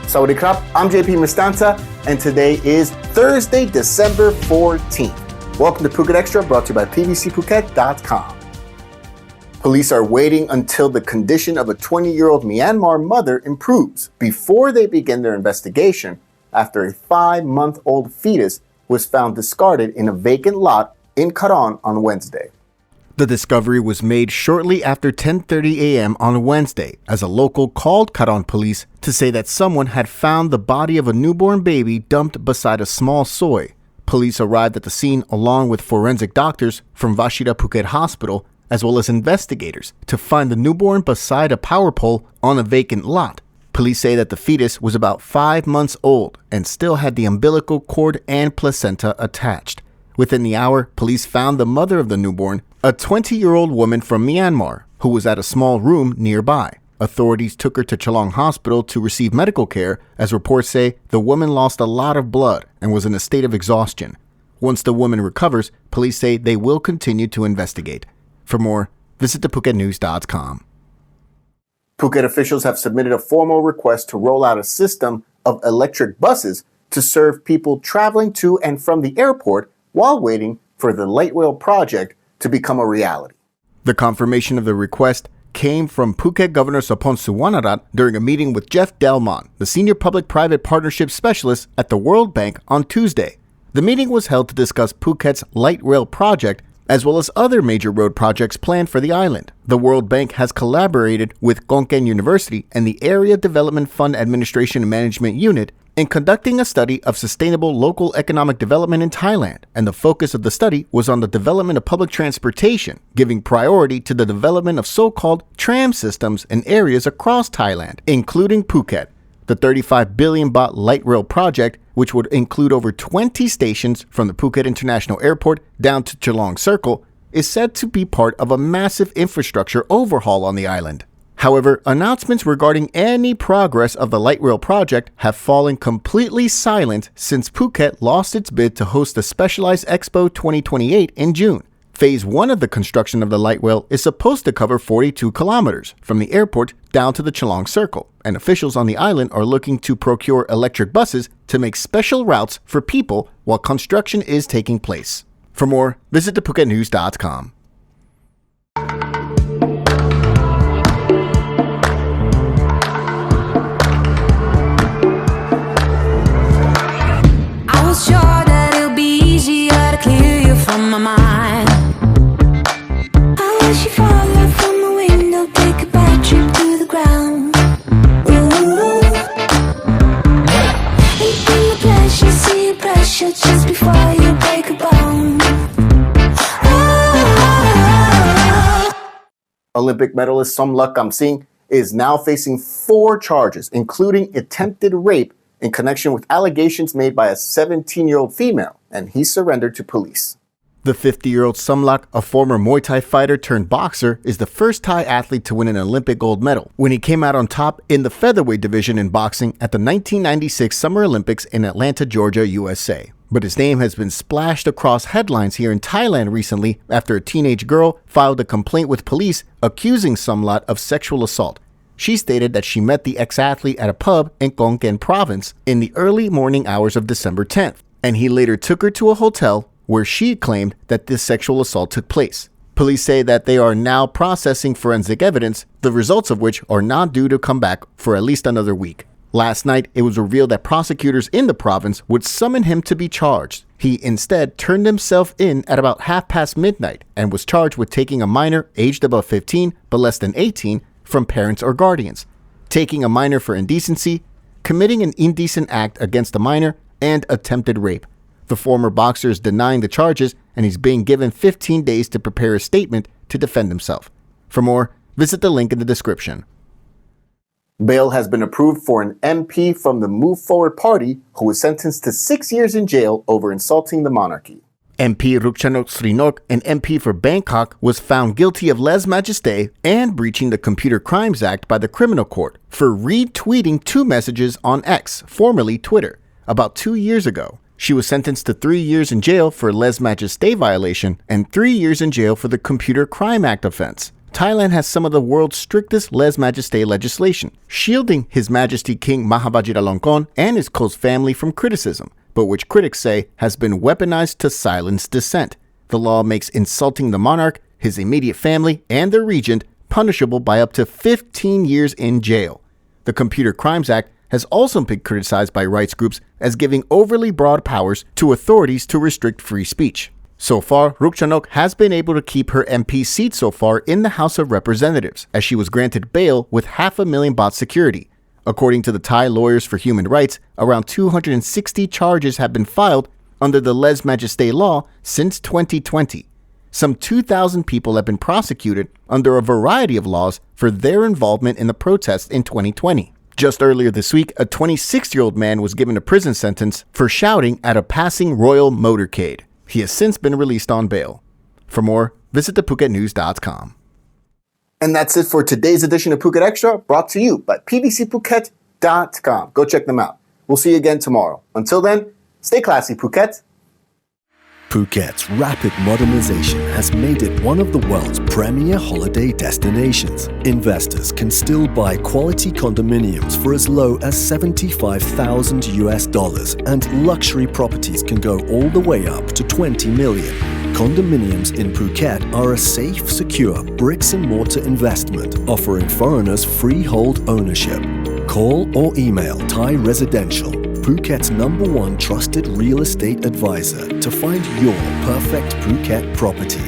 Sawadee krap, I'm JP Mestanza, and today is Thursday, December 14th. Welcome to Phuket Xtra, brought to you by pvcphuket.com. Police are waiting until the condition of a 20-year-old Myanmar mother improves before they begin their investigation after a 5-month-old fetus was found discarded in a vacant lot in Karon on Wednesday. The discovery was made shortly after 10:30 a.m. on Wednesday as a local called Karon police to say that someone had found the body of a newborn baby dumped beside a small soi. Police arrived at the scene along with forensic doctors from Vashida Phuket Hospital as well as investigators to find the newborn beside a power pole on a vacant lot. Police say that the fetus was about 5 months old and still had the umbilical cord and placenta attached. Within the hour, police found the mother of the newborn, a 20-year-old woman from Myanmar, who was at a small room nearby. Authorities took her to Chalong Hospital to receive medical care, as reports say the woman lost a lot of blood and was in a state of exhaustion. Once the woman recovers, police say they will continue to investigate. For more, visit thephuket.news.com. Phuket officials have submitted a formal request to roll out a system of electric buses to serve people traveling to and from the airport while waiting for the light rail project to become a reality. The confirmation of the request came from Phuket Governor Sopon Suwanarat during a meeting with Jeff Delmon, the Senior Public-Private Partnership Specialist at the World Bank on Tuesday. The meeting was held to discuss Phuket's light rail project as well as other major road projects planned for the island. The World Bank has collaborated with Konkan University and the Area Development Fund Administration and Management Unit in conducting a study of sustainable local economic development in Thailand, and the focus of the study was on the development of public transportation, giving priority to the development of so-called tram systems in areas across Thailand, including Phuket. The 35 billion baht light rail project, which would include over 20 stations from the Phuket International Airport down to Chalong Circle, is said to be part of a massive infrastructure overhaul on the island. However, announcements regarding any progress of the light rail project have fallen completely silent since Phuket lost its bid to host the Specialized Expo 2028 in June. Phase 1 of the construction of the light rail is supposed to cover 42 kilometers from the airport down to the Chalong Circle, and officials on the island are looking to procure electric buses to make special routes for people while construction is taking place. For more, visit thephuket.news.com. Sure that it'll be easier to clear you from my mind. I wish you fall out from the window, take a bad trip to the ground. Ooh. And bring the pleasure, see your pressure just before you break a bone. Olympic medalist Somluck is now facing 4 charges, including attempted rape in connection with allegations made by a 17-year-old female, and he surrendered to police. The 50-year-old Somluck, a former Muay Thai fighter turned boxer, is the first Thai athlete to win an Olympic gold medal when he came out on top in the featherweight division in boxing at the 1996 Summer Olympics in Atlanta, Georgia, USA. But his name has been splashed across headlines here in Thailand recently after a teenage girl filed a complaint with police accusing Somluck of sexual assault. She stated that she met the ex-athlete at a pub in Konkan province in the early morning hours of December 10th, and he later took her to a hotel where she claimed that this sexual assault took place. Police say that they are now processing forensic evidence, the results of which are not due to come back for at least another week. Last night, it was revealed that prosecutors in the province would summon him to be charged. He instead turned himself in at about midnight and was charged with taking a minor aged above 15 but less than 18 from parents or guardians, taking a minor for indecency, committing an indecent act against a minor, and attempted rape. The former boxer is denying the charges, and he's being given 15 days to prepare a statement to defend himself. For more, visit the link in the description. Bail has been approved for an MP from the Move Forward Party who was sentenced to 6 years in jail over insulting the monarchy. MP Rukchanok Srinok, an MP for Bangkok, was found guilty of lese majeste and breaching the Computer Crimes Act by the Criminal Court for retweeting 2 messages on X, formerly Twitter, about 2 years ago. She was sentenced to 3 years in jail for lese majeste violation and 3 years in jail for the Computer Crime Act offense. Thailand has some of the world's strictest lese majeste legislation, shielding His Majesty King Maha Vajiralongkorn and his close family from criticism, but which critics say has been weaponized to silence dissent. The law makes insulting the monarch, his immediate family, and their regent punishable by up to 15 years in jail. The Computer Crimes Act has also been criticized by rights groups as giving overly broad powers to authorities to restrict free speech. So far, Rukchanok has been able to keep her MP seat so far in the House of Representatives, as she was granted bail with 500,000 baht security. According to the Thai Lawyers for Human Rights, around 260 charges have been filed under the lese majeste law since 2020. Some 2,000 people have been prosecuted under a variety of laws for their involvement in the protests in 2020. Just earlier this week, a 26-year-old man was given a prison sentence for shouting at a passing royal motorcade. He has since been released on bail. For more, visit thephuket.news.com. And that's it for today's edition of Phuket Extra, brought to you by pvcphuket.com. Go check them out. We'll see you again tomorrow. Until then, stay classy, Phuket. Phuket's rapid modernization has made it one of the world's premier holiday destinations. Investors can still buy quality condominiums for as low as $75,000, and luxury properties can go all the way up to 20 million. Condominiums in Phuket are a safe, secure bricks-and-mortar investment offering foreigners freehold ownership. Call or email Thai Residential, Phuket's #1 trusted real estate advisor, to find your perfect Phuket property.